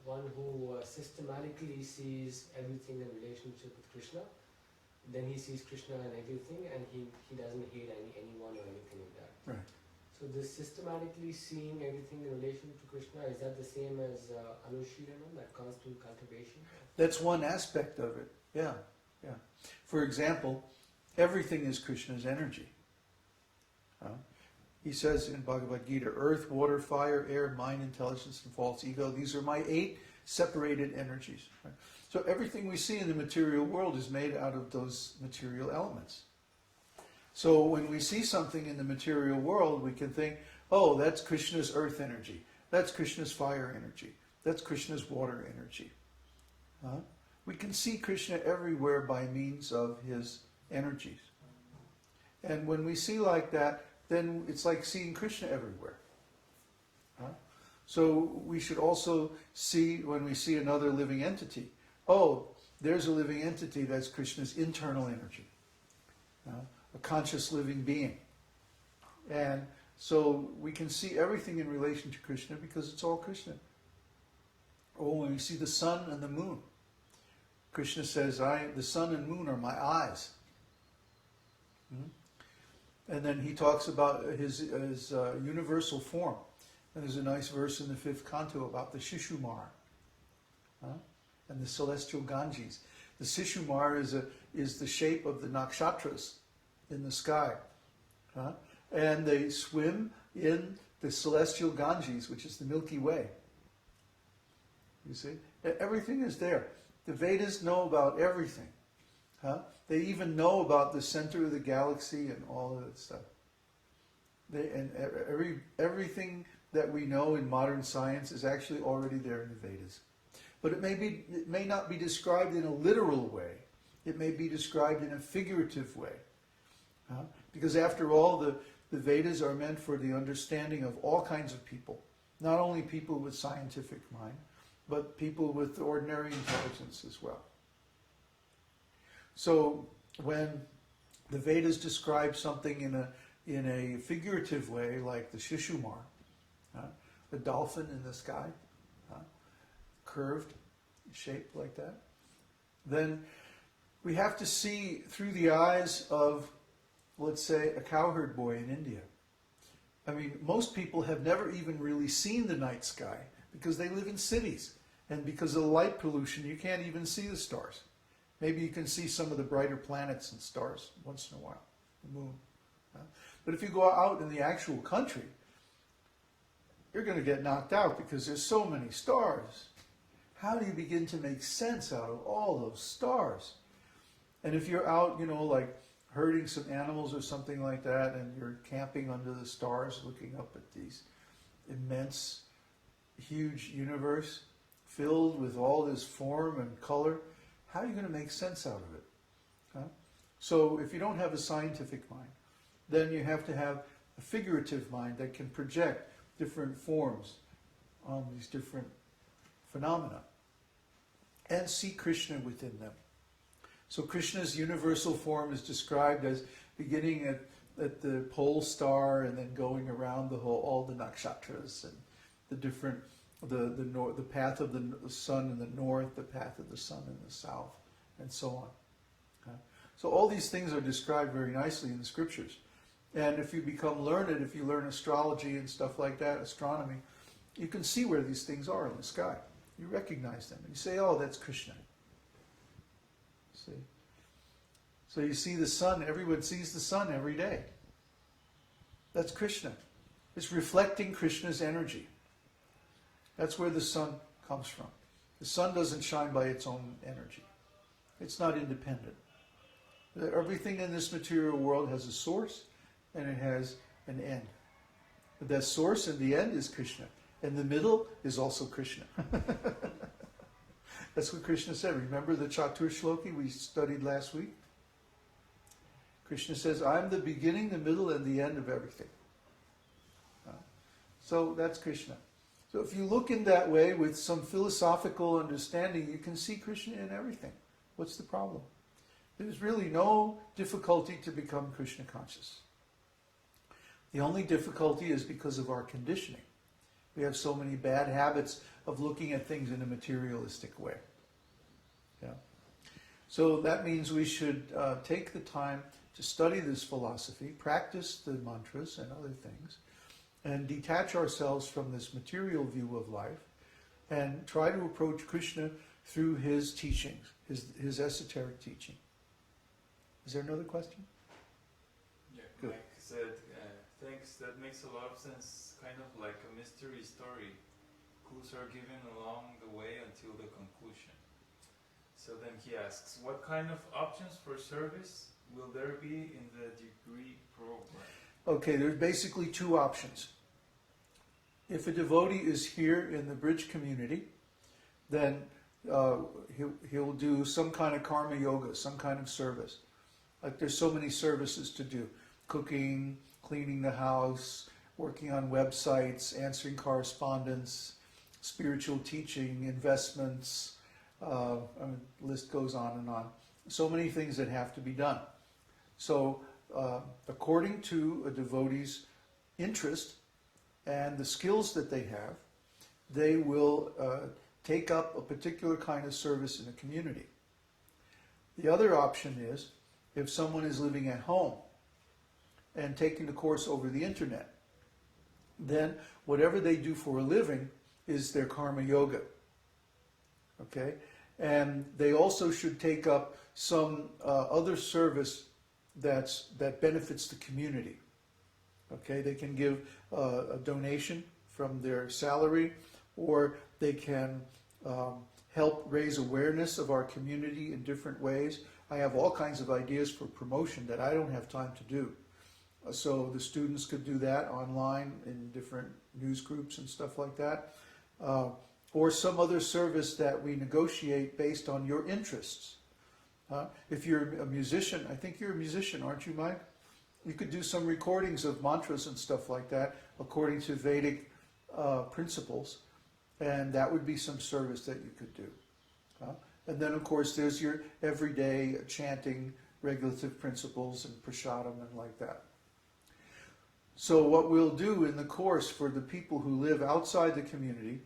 one who systematically sees everything in relationship with Krishna, then he sees Krishna in everything, and he doesn't hate anyone or anything like that. Right. So this systematically seeing everything in relation to Krishna, is that the same as Anuśilanam, that constant cultivation? That's one aspect of it, yeah. For example, everything is Krishna's energy. He says in Bhagavad Gita, earth, water, fire, air, mind, intelligence, and false ego, these are my 8 separated energies. Right? So everything we see in the material world is made out of those material elements. So when we see something in the material world, we can think, oh, that's Krishna's earth energy. That's Krishna's fire energy. That's Krishna's water energy. We can see Krishna everywhere by means of his energies. And when we see like that, then it's like seeing Krishna everywhere. So we should also see, when we see another living entity, oh, there's a living entity that's Krishna's internal energy. A conscious living being. And so we can see everything in relation to Krishna because it's all Krishna. Or when we see the sun and the moon, Krishna says, the sun and moon are my eyes. And then he talks about his universal form. And there's a nice verse in the 5th canto about the Shishumar and the celestial Ganges. The Shishumar is the shape of the nakshatras in the sky. And they swim in the celestial Ganges, which is the Milky Way. You see? Everything is there. The Vedas know about everything. They even know about the center of the galaxy and all of that stuff. Everything that we know in modern science is actually already there in the Vedas. But it may not be described in a literal way. It may be described in a figurative way. Because after all, the Vedas are meant for the understanding of all kinds of people. Not only people with scientific mind, but people with ordinary intelligence as well. So when the Vedas describe something in a figurative way, like the Shishumar, the dolphin in the sky, curved, shaped like that, then we have to see through the eyes of, let's say, a cowherd boy in India. I mean, most people have never even really seen the night sky because they live in cities. And because of the light pollution, you can't even see the stars. Maybe you can see some of the brighter planets and stars once in a while, the moon. But if you go out in the actual country, you're going to get knocked out because there's so many stars. How do you begin to make sense out of all those stars? And if you're out, like herding some animals or something like that, and you're camping under the stars looking up at these immense, huge universe filled with all this form and color, how are you going to make sense out of it? So if you don't have a scientific mind, then you have to have a figurative mind that can project different forms on these different phenomena and see Krishna within them. So Krishna's universal form is described as beginning at the pole star and then going around all the nakshatras and the different, the path of the sun in the north, the path of the sun in the south, and so on. So all these things are described very nicely in the scriptures. And if you become learned, if you learn astrology and stuff like that, astronomy, you can see where these things are in the sky. You recognize them. And you say, oh, that's Krishna. See? So you see the sun, everyone sees the sun every day. That's Krishna. It's reflecting Krishna's energy. That's where the sun comes from. The sun doesn't shine by its own energy. It's not independent. Everything in this material world has a source and it has an end. But that source and the end is Krishna. And the middle is also Krishna. That's what Krishna said. Remember the Chatur Shloki we studied last week? Krishna says, I'm the beginning, the middle, and the end of everything. So that's Krishna. So if you look in that way with some philosophical understanding, you can see Krishna in everything. What's the problem? There's really no difficulty to become Krishna conscious. The only difficulty is because of our conditioning. We have so many bad habits of looking at things in a materialistic way. Yeah. So that means we should take the time to study this philosophy, practice the mantras and other things, and detach ourselves from this material view of life, and try to approach Krishna through his teachings, his esoteric teaching. Is there another question? Yeah, Good. Mike said, thanks, that makes a lot of sense, kind of like a mystery story. Clues are given along the way until the conclusion. So then he asks, what kind of options for service will there be in the degree program? Okay, there's basically two options. If a devotee is here in the bridge community, then he'll do some kind of karma yoga, some kind of service. Like there's so many services to do. Cooking, cleaning the house, working on websites, answering correspondence, spiritual teaching, investments, the list goes on and on. So many things that have to be done. So according to a devotee's interest and the skills that they have, they will take up a particular kind of service in the community. The other option is, if someone is living at home and taking the course over the internet, then whatever they do for a living is their karma yoga. Okay? And they also should take up some other service that benefits the community. Okay? They can give a donation from their salary, or they can help raise awareness of our community in different ways. I have all kinds of ideas for promotion that I don't have time to do. So the students could do that online in different news groups and stuff like that. Or some other service that we negotiate based on your interests. If you're a musician, I think you're a musician, aren't you, Mike? You could do some recordings of mantras and stuff like that according to Vedic principles, and that would be some service that you could do. And then, of course, there's your everyday chanting, regulative principles, and prasadam and like that. So what we'll do in the course for the people who live outside the community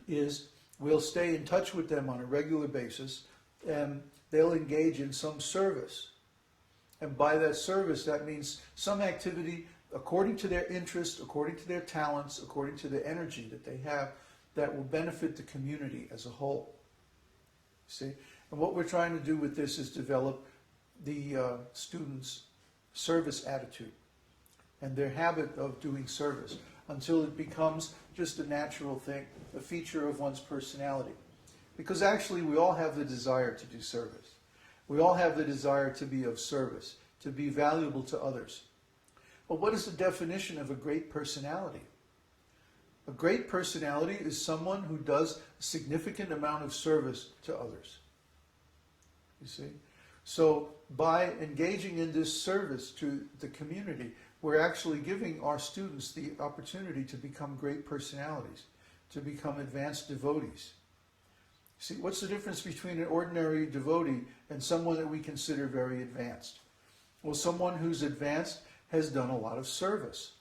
is we'll stay in touch with them on a regular basis, and they'll engage in some service. And by that service, that means some activity according to their interest, according to their talents, according to the energy that they have, that will benefit the community as a whole. See? And what we're trying to do with this is develop the students' service attitude and their habit of doing service until it becomes just a natural thing, a feature of one's personality. Because actually we all have the desire to do service. We all have the desire to be of service, to be valuable to others. But what is the definition of a great personality? A great personality is someone who does a significant amount of service to others. You see? So by engaging in this service to the community, we're actually giving our students the opportunity to become great personalities, to become advanced devotees. See, what's the difference between an ordinary devotee and someone that we consider very advanced? Well, someone who's advanced has done a lot of service.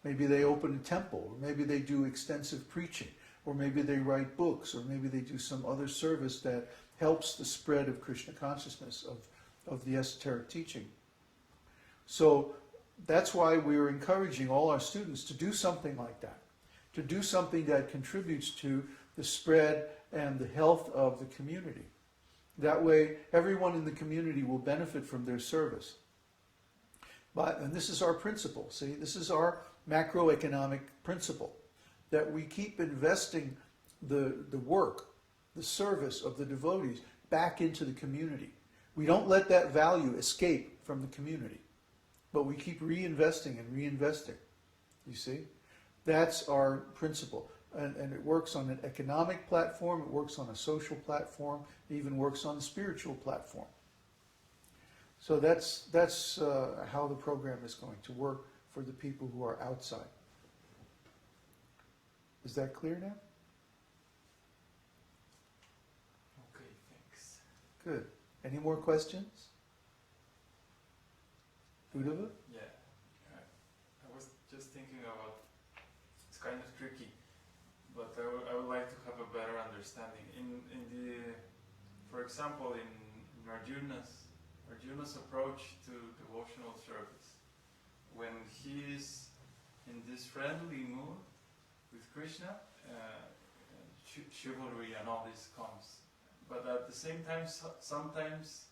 Maybe they open a temple, or maybe they do extensive preaching, or maybe they write books, or maybe they do some other service that helps the spread of Krishna consciousness, of the esoteric teaching. So that's why we're encouraging all our students to do something like that, to do something that contributes to the spread and the health of the community. That way, everyone in the community will benefit from their service. And this is our principle, see? This is our macroeconomic principle, that we keep investing the work, the service of the devotees back into the community. We don't let that value escape from the community, but we keep reinvesting and reinvesting. You see? That's our principle. And it works on an economic platform, it works on a social platform, it even works on a spiritual platform. So that's how the program is going to work for the people who are outside. Is that clear now? Okay, thanks. Good. Any more questions? Uddhava? Yeah, I was just thinking about kind of tricky, but I would like to have a better understanding. For example, in Arjuna's approach to devotional service, when he is in this friendly mood with Krishna, chivalry and all this comes. But at the same time, sometimes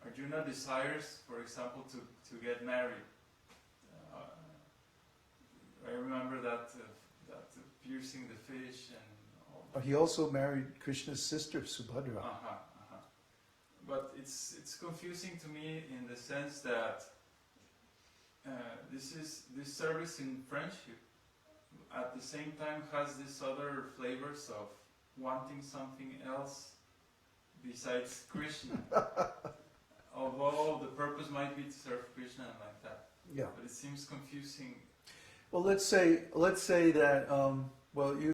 Arjuna desires, for example, to get married. I remember that piercing the fish and all. He also married Krishna's sister, Subhadra. But it's confusing to me in the sense that this service in friendship at the same time has these other flavors of wanting something else besides Krishna. Although the purpose might be to serve Krishna and like that. Yeah. But it seems confusing. Well, let's say that,